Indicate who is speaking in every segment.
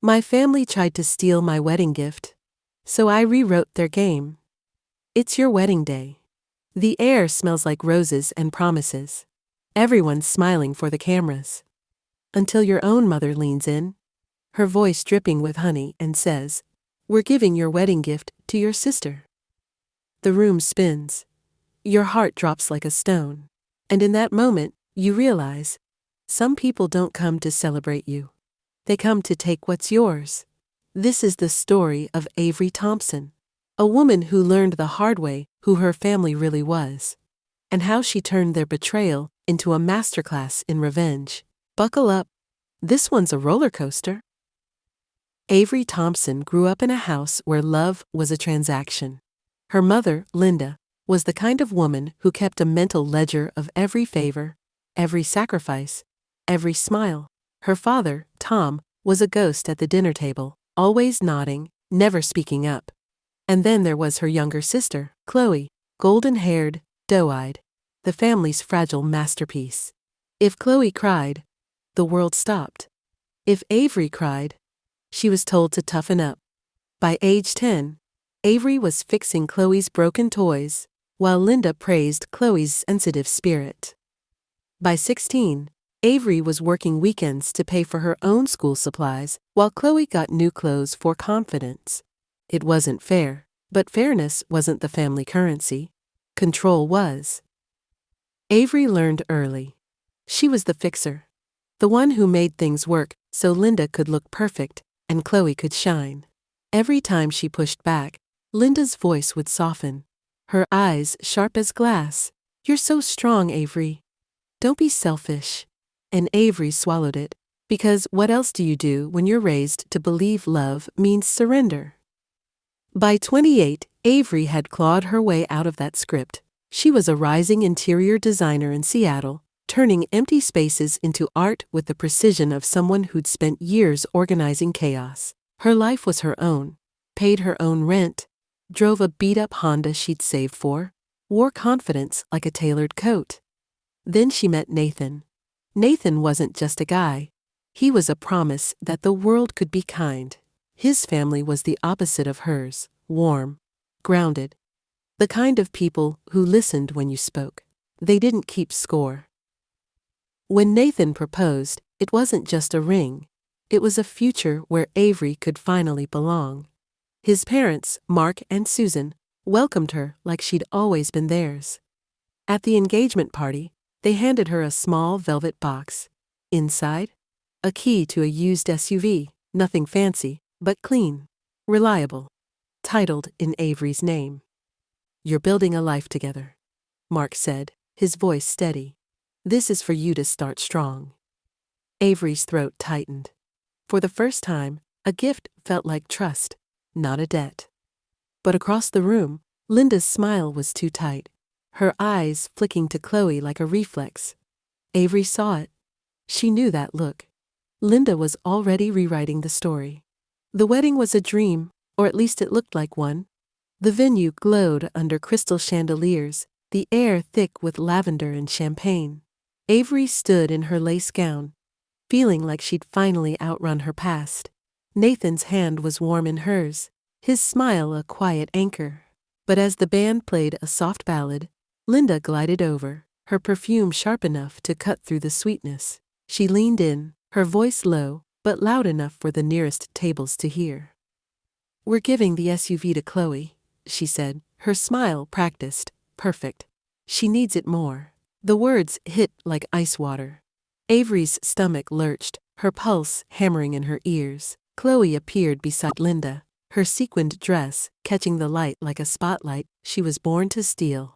Speaker 1: My family tried to steal my wedding gift, so I rewrote their game. It's your wedding day. The air smells like roses and promises. Everyone's smiling for the cameras. Until your own mother leans in, her voice dripping with honey, and says, "We're giving your wedding gift to your sister." The room spins. Your heart drops like a stone. And in that moment, you realize, some people don't come to celebrate you. They come to take what's yours. This is the story of Avery Thompson, a woman who learned the hard way who her family really was, and how she turned their betrayal into a masterclass in revenge. Buckle up. This one's a roller coaster. Avery Thompson grew up in a house where love was a transaction. Her mother, Linda, was the kind of woman who kept a mental ledger of every favor, every sacrifice, every smile. Her father, Tom, was a ghost at the dinner table, always nodding, never speaking up. And then there was her younger sister, Chloe, golden-haired, doe-eyed, the family's fragile masterpiece. If Chloe cried, the world stopped. If Avery cried, she was told to toughen up. By age 10, Avery was fixing Chloe's broken toys, while Linda praised Chloe's sensitive spirit. By 16, Avery was working weekends to pay for her own school supplies, while Chloe got new clothes for confidence. It wasn't fair, but fairness wasn't the family currency. Control was. Avery learned early. She was the fixer, the one who made things work so Linda could look perfect and Chloe could shine. Every time she pushed back, Linda's voice would soften, her eyes sharp as glass. "You're so strong, Avery. Don't be selfish." And Avery swallowed it, because what else do you do when you're raised to believe love means surrender? By 28, Avery had clawed her way out of that script. She was a rising interior designer in Seattle, turning empty spaces into art with the precision of someone who'd spent years organizing chaos. Her life was her own, paid her own rent, drove a beat-up Honda she'd saved for, wore confidence like a tailored coat. Then she met Nathan. Nathan wasn't just a guy. He was a promise that the world could be kind. His family was the opposite of hers, warm, grounded. The kind of people who listened when you spoke. They didn't keep score. When Nathan proposed, it wasn't just a ring. It was a future where Avery could finally belong. His parents, Mark and Susan, welcomed her like she'd always been theirs. At the engagement party, they handed her a small velvet box. Inside, a key to a used SUV, nothing fancy, but clean, reliable, titled in Avery's name. "You're building a life together," Mark said, his voice steady. "This is for you to start strong." Avery's throat tightened. For the first time, a gift felt like trust, not a debt. But across the room, Linda's smile was too tight, her eyes flicking to Chloe like a reflex. Avery saw it. She knew that look. Linda was already rewriting the story. The wedding was a dream, or at least it looked like one. The venue glowed under crystal chandeliers, the air thick with lavender and champagne. Avery stood in her lace gown, feeling like she'd finally outrun her past. Nathan's hand was warm in hers, his smile a quiet anchor. But as the band played a soft ballad, Linda glided over, her perfume sharp enough to cut through the sweetness. She leaned in, her voice low, but loud enough for the nearest tables to hear. "We're giving the SUV to Chloe," she said, her smile practiced, perfect. "She needs it more." The words hit like ice water. Avery's stomach lurched, her pulse hammering in her ears. Chloe appeared beside Linda, her sequined dress catching the light like a spotlight she was born to steal.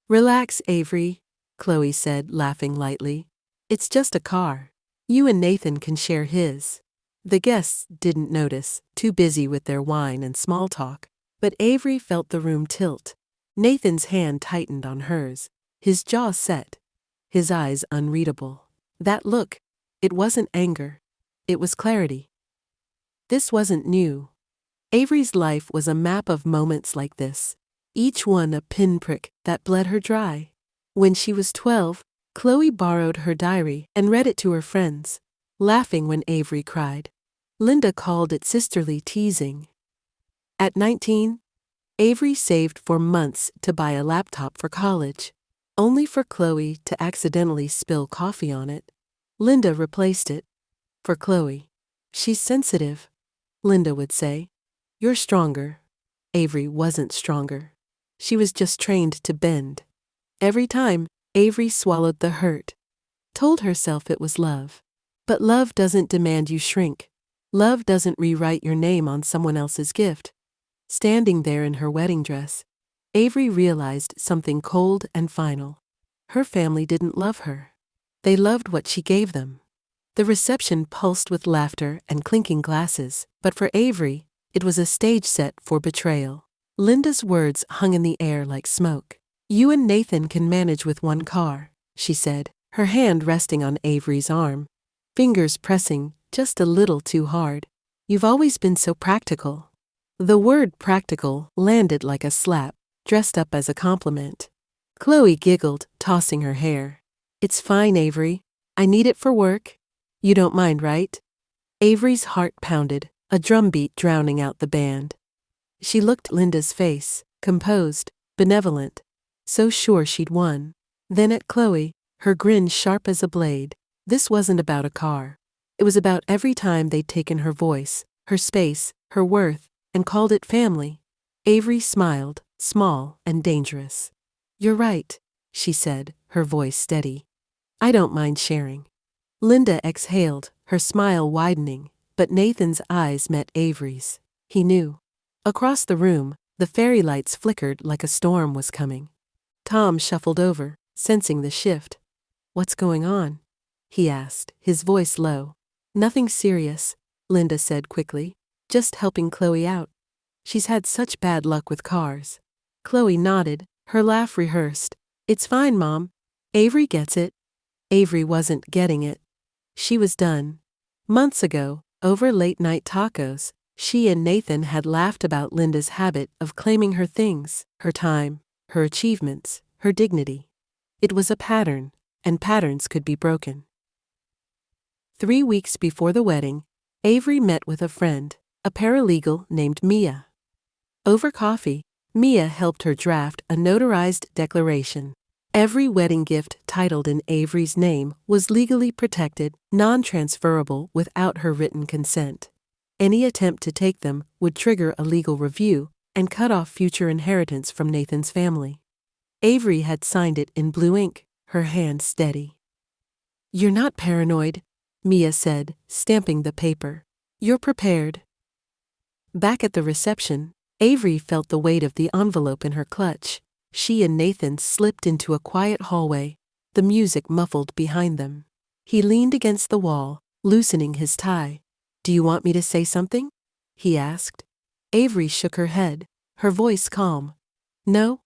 Speaker 1: "Relax, Avery," Chloe said, laughing lightly. "It's just a car. You and Nathan can share his." The guests didn't notice, too busy with their wine and small talk, but Avery felt the room tilt. Nathan's hand tightened on hers, his jaw set, his eyes unreadable. That look, it wasn't anger, it was clarity. This wasn't new. Avery's life was a map of moments like this, each one a pinprick that bled her dry. When she was 12, Chloe borrowed her diary and read it to her friends, laughing when Avery cried. Linda called it sisterly teasing. At 19, Avery saved for months to buy a laptop for college, only for Chloe to accidentally spill coffee on it. Linda replaced it. For Chloe. She's sensitive, Linda would say. You're stronger. Avery wasn't stronger. She was just trained to bend. Every time, Avery swallowed the hurt. Told herself it was love. But love doesn't demand you shrink. Love doesn't rewrite your name on someone else's gift. Standing there in her wedding dress, Avery realized something cold and final. Her family didn't love her. They loved what she gave them. The reception pulsed with laughter and clinking glasses, but for Avery, it was a stage set for betrayal. Linda's words hung in the air like smoke. You and Nathan can manage with one car, she said, her hand resting on Avery's arm, fingers pressing just a little too hard. You've always been so practical. The word practical landed like a slap, dressed up as a compliment. Chloe giggled, tossing her hair. It's fine, Avery. I need it for work. You don't mind, right? Avery's heart pounded, a drumbeat drowning out the band. She looked Linda's face, composed, benevolent, so sure she'd won. Then at Chloe, her grin sharp as a blade. This wasn't about a car. It was about every time they'd taken her voice, her space, her worth, and called it family. Avery smiled, small and dangerous. You're right, she said, her voice steady. I don't mind sharing. Linda exhaled, her smile widening, but Nathan's eyes met Avery's. He knew. Across the room, the fairy lights flickered like a storm was coming. Tom shuffled over, sensing the shift. What's going on? He asked, his voice low. Nothing serious, Linda said quickly. Just helping Chloe out. She's had such bad luck with cars. Chloe nodded, her laugh rehearsed. It's fine, Mom. Avery gets it. Avery wasn't getting it. She was done. Months ago, over late-night tacos, she and Nathan had laughed about Linda's habit of claiming her things, her time, her achievements, her dignity. It was a pattern, and patterns could be broken. 3 weeks before the wedding, Avery met with a friend, a paralegal named Mia. Over coffee, Mia helped her draft a notarized declaration. Every wedding gift titled in Avery's name was legally protected, non-transferable without her written consent. Any attempt to take them would trigger a legal review and cut off future inheritance from Nathan's family. Avery had signed it in blue ink, her hand steady. You're not paranoid, Mia said, stamping the paper. You're prepared. Back at the reception, Avery felt the weight of the envelope in her clutch. She and Nathan slipped into a quiet hallway, the music muffled behind them. He leaned against the wall, loosening his tie. Do you want me to say something? He asked. Avery shook her head, her voice calm. No?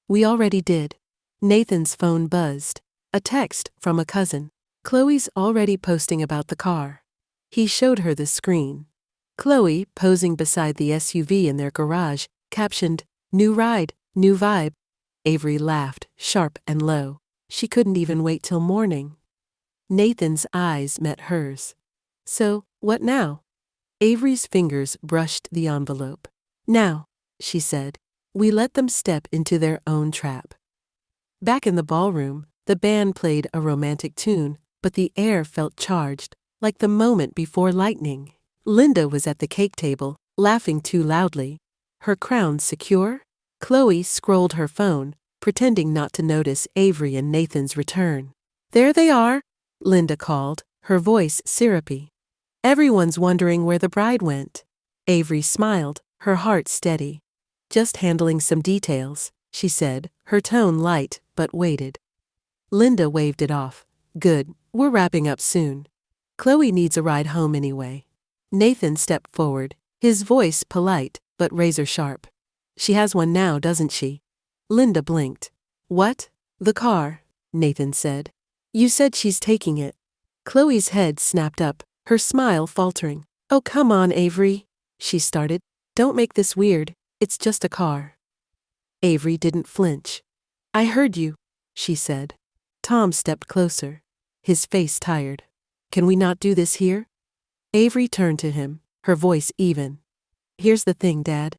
Speaker 1: We already did. Nathan's phone buzzed. A text from a cousin. Chloe's already posting about the car. He showed her the screen. Chloe, posing beside the SUV in their garage, captioned, New ride, new vibe. Avery laughed, sharp and low. She couldn't even wait till morning. Nathan's eyes met hers. So, what now? Avery's fingers brushed the envelope. Now, she said, we let them step into their own trap. Back in the ballroom, the band played a romantic tune, but the air felt charged, like the moment before lightning. Linda was at the cake table, laughing too loudly. Her crown secure? Chloe scrolled her phone, pretending not to notice Avery and Nathan's return. There they are, Linda called, her voice syrupy. Everyone's wondering where the bride went. Avery smiled, her heart steady. Just handling some details, she said, her tone light but weighted. Linda waved it off. Good, we're wrapping up soon. Chloe needs a ride home anyway. Nathan stepped forward, his voice polite but razor sharp. She has one now, doesn't she? Linda blinked. What? The car, Nathan said. You said she's taking it. Chloe's head snapped up, her smile faltering. Oh, come on, Avery, she started. Don't make this weird. It's just a car. Avery didn't flinch. I heard you, she said. Tom stepped closer, his face tired. Can we not do this here? Avery turned to him. her voice even. Here's the thing, Dad.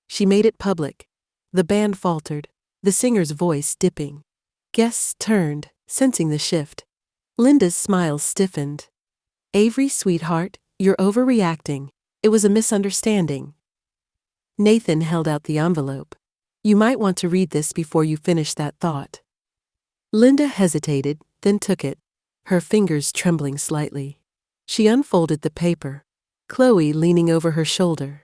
Speaker 1: She made it public. The band faltered, the singer's voice dipping. Guests turned, sensing the shift. Linda's smile stiffened. Avery, sweetheart, you're overreacting. It was a misunderstanding. Nathan held out the envelope. You might want to read this before you finish that thought. Linda hesitated, then took it, her fingers trembling slightly. She unfolded the paper, Chloe leaning over her shoulder.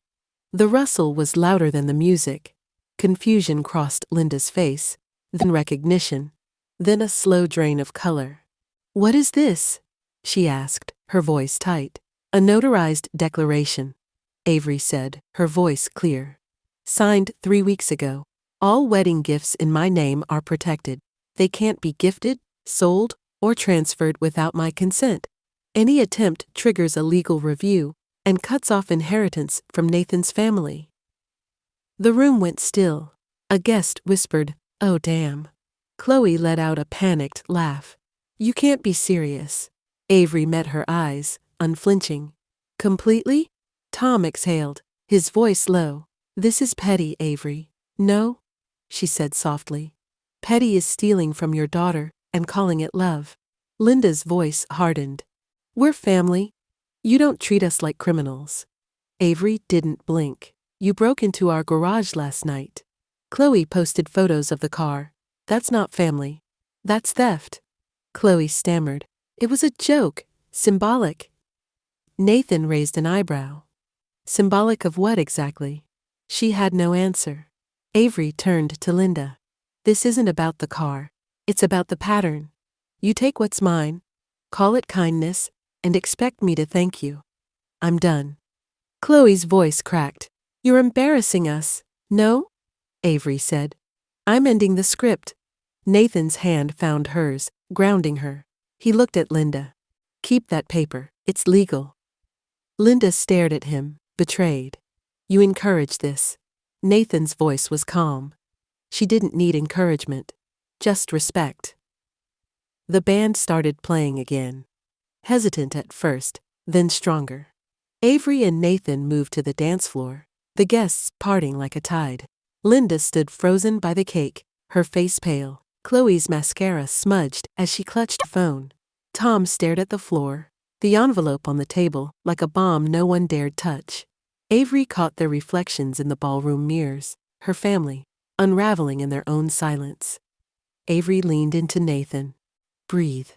Speaker 1: The rustle was louder than the music. Confusion crossed Linda's face, then recognition, then a slow drain of color. What is this? She asked, her voice tight. A notarized declaration, Avery said, her voice clear. Signed 3 weeks ago. All wedding gifts in my name are protected. They can't be gifted, sold, or transferred without my consent. Any attempt triggers a legal review and cuts off inheritance from Nathan's family. The room went still. A guest whispered, "Oh damn." Chloe let out a panicked laugh. You can't be serious. Avery met her eyes, unflinching. Completely? Tom exhaled, his voice low. This is petty, Avery. No? She said softly. Petty is stealing from your daughter and calling it love. Linda's voice hardened. We're family. You don't treat us like criminals. Avery didn't blink. You broke into our garage last night. Chloe posted photos of the car. That's not family. That's theft. Chloe stammered. It was a joke. Symbolic. Nathan raised an eyebrow. Symbolic of what exactly? She had no answer. Avery turned to Linda. This isn't about the car. It's about the pattern. You take what's mine, call it kindness, and expect me to thank you. I'm done. Chloe's voice cracked. You're embarrassing us. No? Avery said. I'm ending the script. Nathan's hand found hers, grounding her. He looked at Linda. Keep that paper. It's legal. Linda stared at him, betrayed. You encourage this. Nathan's voice was calm. She didn't need encouragement, just respect. The band started playing again. Hesitant at first, then stronger. Avery and Nathan moved to the dance floor, the guests parting like a tide. Linda stood frozen by the cake, her face pale. Chloe's mascara smudged as she clutched the phone. Tom stared at the floor, the envelope on the table like a bomb no one dared touch. Avery caught their reflections in the ballroom mirrors, her family, unraveling in their own silence. Avery leaned into Nathan. Breathe,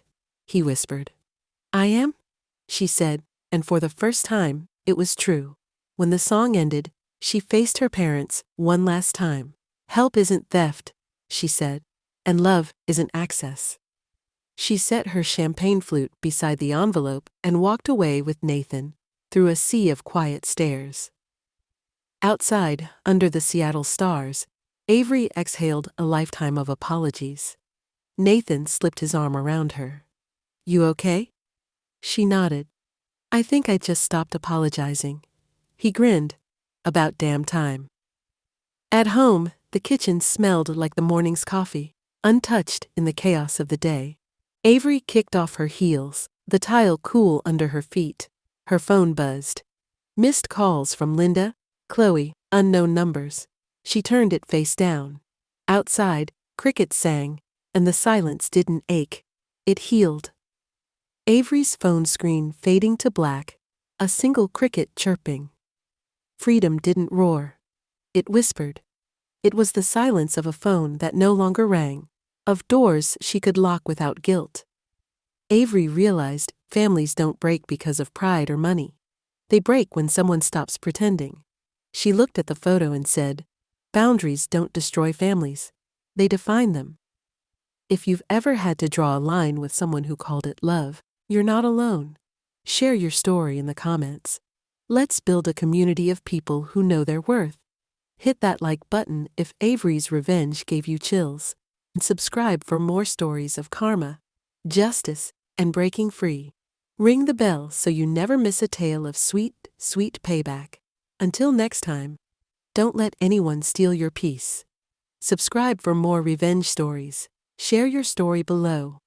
Speaker 1: he whispered. I am? She said, and for the first time, it was true. When the song ended, she faced her parents one last time. Help isn't theft, she said, and love isn't access. She set her champagne flute beside the envelope and walked away with Nathan, through a sea of quiet stares. Outside, under the Seattle stars, Avery exhaled a lifetime of apologies. Nathan slipped his arm around her. You okay? She nodded. I think I just stopped apologizing. He grinned. About damn time. At home, the kitchen smelled like the morning's coffee, untouched in the chaos of the day. Avery kicked off her heels, the tile cool under her feet. Her phone buzzed. Missed calls from Linda, Chloe, unknown numbers. She turned it face down. Outside, crickets sang, and the silence didn't ache. It healed. Avery's phone screen fading to black, a single cricket chirping. Freedom didn't roar. It whispered. It was the silence of a phone that no longer rang, of doors she could lock without guilt. Avery realized families don't break because of pride or money. They break when someone stops pretending. She looked at the photo and said, boundaries don't destroy families. They define them. If you've ever had to draw a line with someone who called it love, you're not alone. Share your story in the comments. Let's build a community of people who know their worth. Hit that like button if Avery's revenge gave you chills. And subscribe for more stories of karma, justice, and breaking free. Ring the bell so you never miss a tale of sweet, sweet payback. Until next time, don't let anyone steal your peace. Subscribe for more revenge stories. Share your story below.